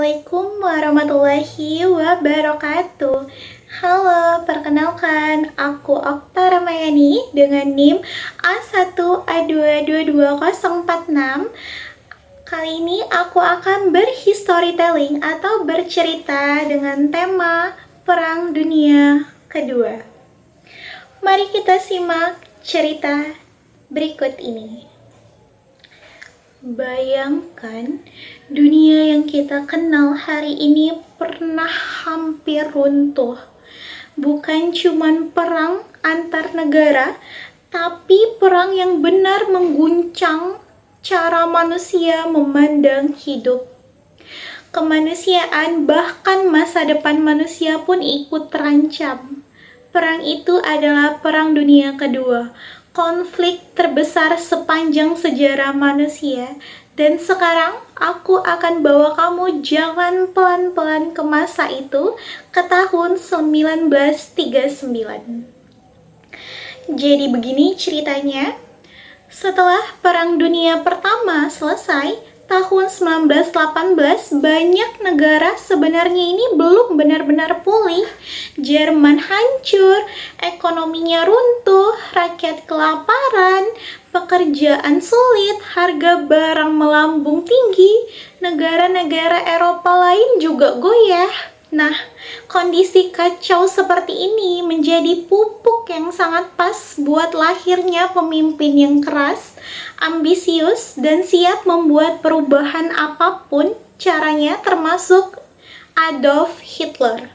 Assalamualaikum warahmatullahi wabarakatuh. Halo, perkenalkan aku Okta Ramayani dengan NIM A1A2222046. Kali ini aku akan berhistorytelling atau bercerita dengan tema Perang Dunia Kedua. Mari kita simak cerita berikut ini. Bayangkan, dunia yang kita kenal hari ini pernah hampir runtuh. Bukan cuman perang antar negara, tapi perang yang benar mengguncang cara manusia memandang hidup. Kemanusiaan bahkan masa depan manusia pun ikut terancam. Perang itu adalah Perang Dunia Kedua, konflik terbesar sepanjang sejarah manusia. Dan sekarang aku akan bawa kamu jalan pelan-pelan ke masa itu, ke tahun 1939. Jadi begini ceritanya. Setelah Perang Dunia Pertama selesai, tahun 1918, banyak negara sebenarnya ini belum benar-benar pulih. Jerman hancur, ekonominya runtuh, rakyat kelaparan, pekerjaan sulit, harga barang melambung tinggi, negara-negara Eropa lain juga goyah. Nah, kondisi kacau seperti ini menjadi pupuk yang sangat pas buat lahirnya pemimpin yang keras, ambisius, dan siap membuat perubahan apapun caranya, termasuk Adolf Hitler.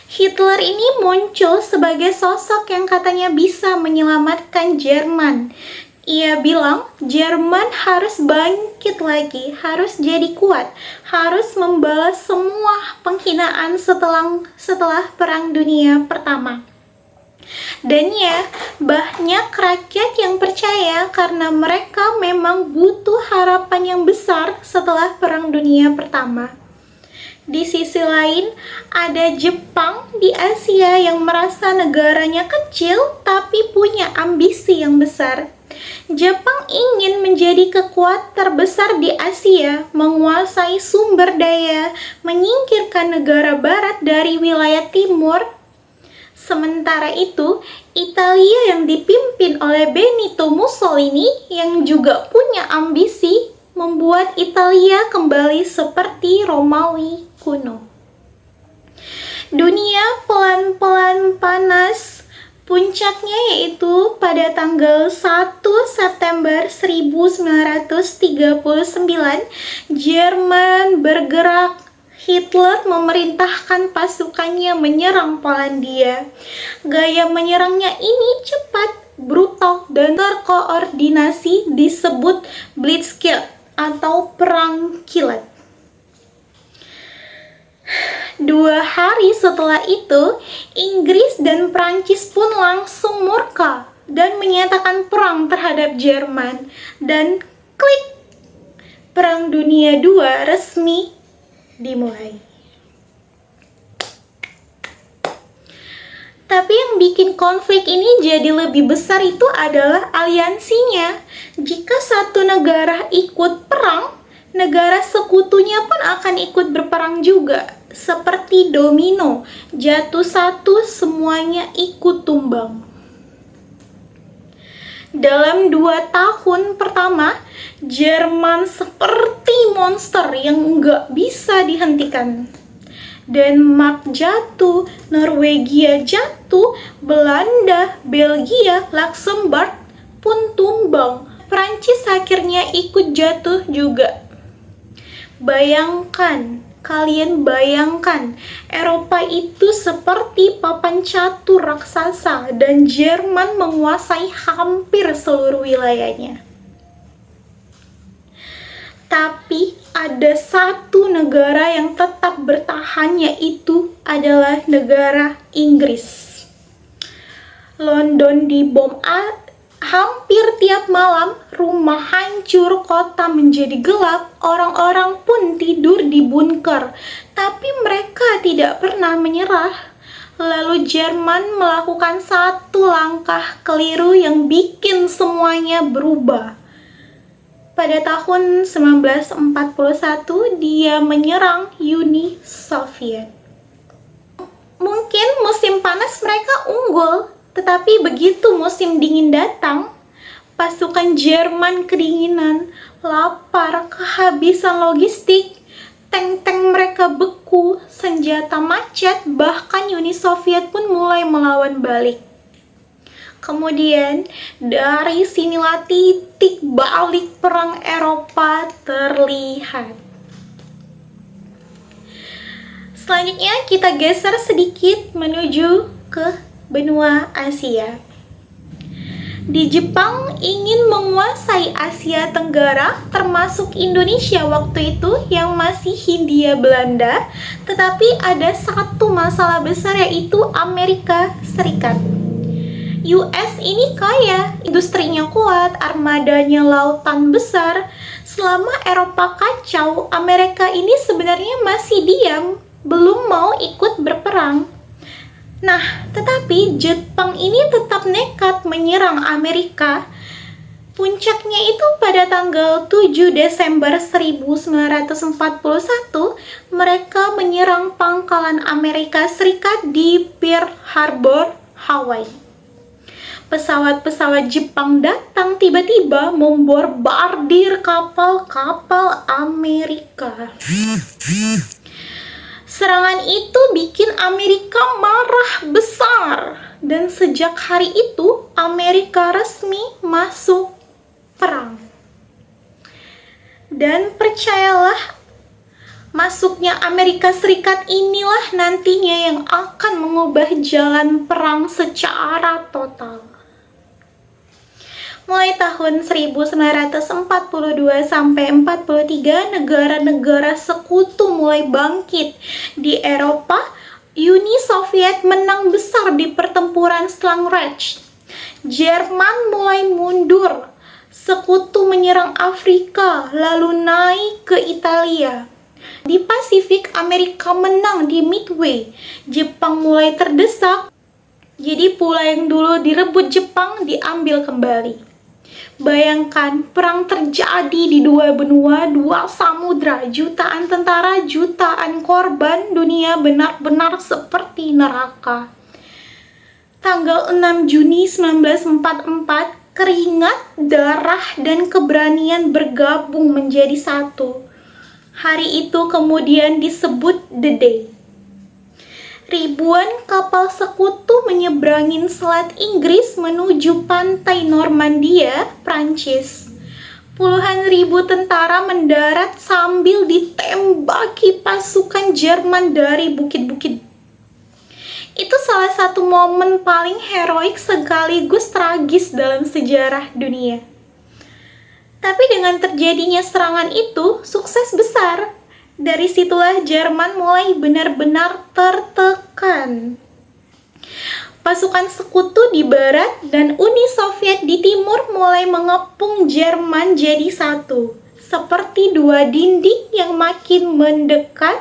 Hitler ini muncul sebagai sosok yang katanya bisa menyelamatkan Jerman. Ia bilang Jerman harus bangkit lagi, harus jadi kuat, harus membalas semua penghinaan setelah Perang Dunia Pertama. Dan ya, banyak rakyat yang percaya karena mereka memang butuh harapan yang besar setelah Perang Dunia Pertama. Di sisi lain, ada Jepang di Asia yang merasa negaranya kecil tapi punya ambisi yang besar. Jepang ingin menjadi kekuatan terbesar di Asia, menguasai sumber daya, menyingkirkan negara barat dari wilayah timur. Sementara itu, Italia yang dipimpin oleh Benito Mussolini yang juga punya ambisi membuat Italia kembali seperti Romawi kuno. Dunia pelan-pelan panas. Puncaknya yaitu pada tanggal 1 September 1939, Jerman bergerak. Hitler memerintahkan pasukannya menyerang Polandia. Gaya menyerangnya ini cepat, brutal, dan terkoordinasi, disebut Blitzkrieg atau perang kilat. 2 hari setelah itu, Inggris dan Prancis pun langsung murka dan menyatakan perang terhadap Jerman. Dan klik, Perang Dunia II resmi dimulai. Tapi yang bikin konflik ini jadi lebih besar itu adalah aliansinya. Jika satu negara ikut perang, negara sekutunya pun akan ikut berperang juga. Seperti domino, jatuh satu semuanya ikut tumbang. Dalam 2 tahun pertama, Jerman seperti monster yang nggak bisa dihentikan. Denmark jatuh, Norwegia jatuh, Belanda, Belgia, Luxembourg pun tumbang. Prancis akhirnya ikut jatuh juga. Kalian bayangkan, Eropa itu seperti papan catur raksasa dan Jerman menguasai hampir seluruh wilayahnya. Tapi ada satu negara yang tetap bertahan, yaitu adalah negara Inggris. London dibom hampir tiap malam, rumah hancur, kota menjadi gelap, orang-orang pun tidur di bunker. Tapi mereka tidak pernah menyerah. Lalu Jerman melakukan satu langkah keliru yang bikin semuanya berubah. pada tahun 1941 dia menyerang Uni Soviet. Mungkin musim panas mereka unggul, tetapi begitu musim dingin datang, pasukan Jerman kedinginan, lapar, kehabisan logistik, tank-tank mereka beku, senjata macet, bahkan Uni Soviet pun mulai melawan balik. Kemudian, dari sinilah titik balik perang Eropa terlihat. Selanjutnya, kita geser sedikit menuju ke benua Asia. Di Jepang ingin menguasai Asia Tenggara, termasuk Indonesia waktu itu yang masih Hindia Belanda, tetapi ada satu masalah besar, yaitu Amerika Serikat. US ini kaya, industrinya kuat, armadanya lautan besar. Selama Eropa kacau, Amerika ini sebenarnya masih diam, belum mau ikut berperang. Nah, tetapi Jepang ini tetap nekat menyerang Amerika. Puncaknya itu pada tanggal 7 Desember 1941, mereka menyerang pangkalan Amerika Serikat di Pearl Harbor, Hawaii. Pesawat-pesawat Jepang datang tiba-tiba membombardir kapal-kapal Amerika. Serangan itu bikin Amerika marah besar, dan sejak hari itu Amerika resmi masuk perang. Dan percayalah, masuknya Amerika Serikat inilah nantinya yang akan mengubah jalan perang secara total. Mulai tahun 1942 sampai 43, negara-negara sekutu mulai bangkit. Di Eropa, Uni Soviet menang besar di pertempuran Stalingrad. Jerman mulai mundur. Sekutu menyerang Afrika, lalu naik ke Italia. Di Pasifik, Amerika menang di Midway. Jepang mulai terdesak. Jadi pulau yang dulu direbut Jepang diambil kembali. Bayangkan, perang terjadi di dua benua, dua samudra, jutaan tentara, jutaan korban, dunia benar-benar seperti neraka. Tanggal 6 Juni 1944, keringat, darah, dan keberanian bergabung menjadi satu. Hari itu kemudian disebut The Day. Ribuan kapal sekutu menyeberangin Selat Inggris menuju pantai Normandia, Prancis. Puluhan ribu tentara mendarat sambil ditembaki pasukan Jerman dari bukit-bukit. Itu salah satu momen paling heroik sekaligus tragis dalam sejarah dunia. Tapi dengan terjadinya serangan itu, sukses besar. Dari situlah Jerman mulai benar-benar tertekan. Pasukan sekutu di barat dan Uni Soviet di timur mulai mengepung Jerman jadi satu. Seperti dua dinding yang makin mendekat.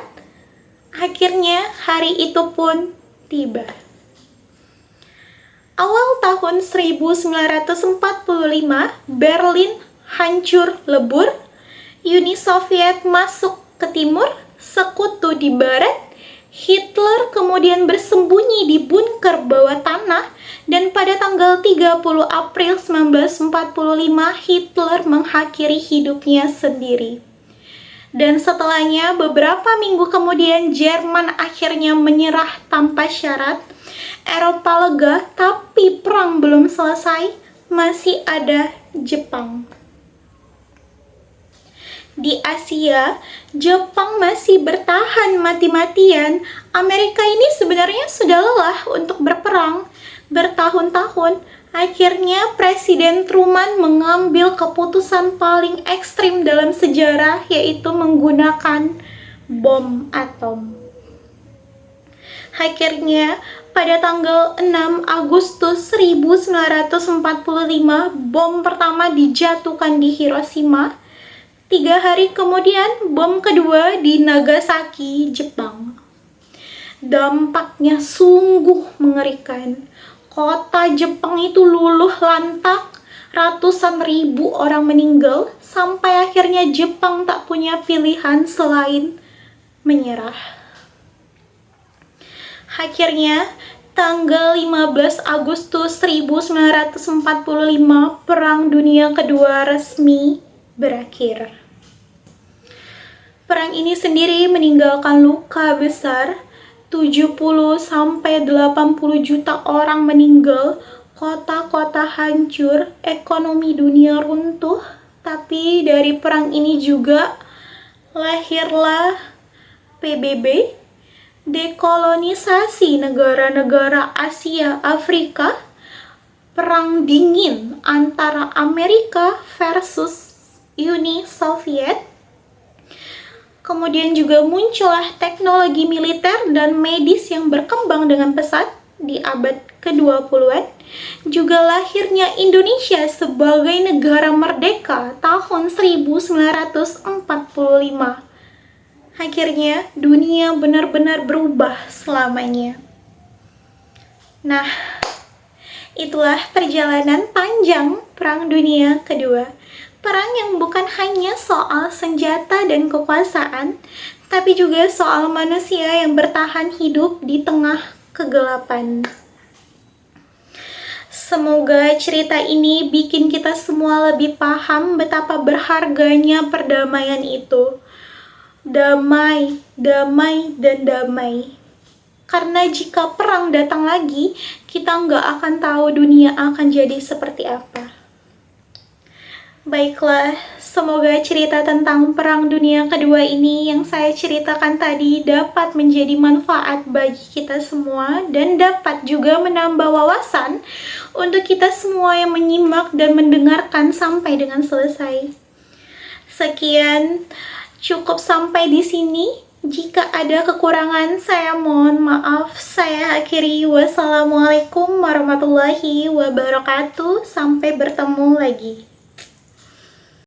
Akhirnya hari itu pun tiba. Awal tahun 1945, Berlin hancur lebur. Uni Soviet masuk ke timur, sekutu di barat. Hitler kemudian bersembunyi di bunker bawah tanah, dan pada tanggal 30 April 1945 Hitler mengakhiri hidupnya sendiri. Dan setelahnya beberapa minggu kemudian Jerman akhirnya menyerah tanpa syarat. Eropa lega, tapi perang belum selesai, masih ada Jepang. Di Asia, Jepang masih bertahan mati-matian. Amerika ini sebenarnya sudah lelah untuk berperang bertahun-tahun. Akhirnya Presiden Truman mengambil keputusan paling ekstrim dalam sejarah, yaitu menggunakan bom atom. Akhirnya, pada tanggal 6 Agustus 1945, bom pertama dijatuhkan di Hiroshima. 3 hari kemudian, bom kedua di Nagasaki, Jepang. Dampaknya sungguh mengerikan. Kota Jepang itu luluh lantak, ratusan ribu orang meninggal, sampai akhirnya Jepang tak punya pilihan selain menyerah. Akhirnya, tanggal 15 Agustus 1945, Perang Dunia Kedua resmi berakhir. Perang ini sendiri meninggalkan luka besar, 70-80 juta orang meninggal, kota-kota hancur, ekonomi dunia runtuh. Tapi dari perang ini juga lahirlah PBB, dekolonisasi negara-negara Asia Afrika, perang dingin antara Amerika versus Uni Soviet. Kemudian juga muncullah teknologi militer dan medis yang berkembang dengan pesat di abad ke-20-an. Juga lahirnya Indonesia sebagai negara merdeka tahun 1945. Akhirnya dunia benar-benar berubah selamanya. Nah, itulah perjalanan panjang Perang Dunia Kedua. Perang yang bukan hanya soal senjata dan kekuasaan, tapi juga soal manusia yang bertahan hidup di tengah kegelapan. Semoga cerita ini bikin kita semua lebih paham betapa berharganya perdamaian itu. Damai, damai, dan damai. Karena jika perang datang lagi, kita nggak akan tahu dunia akan jadi seperti apa. Baiklah, semoga cerita tentang Perang Dunia Kedua ini yang saya ceritakan tadi dapat menjadi manfaat bagi kita semua dan dapat juga menambah wawasan untuk kita semua yang menyimak dan mendengarkan sampai dengan selesai. Sekian. Cukup sampai di sini. Jika ada kekurangan, saya mohon maaf. Saya akhiri. Wassalamualaikum warahmatullahi wabarakatuh. Sampai bertemu lagi.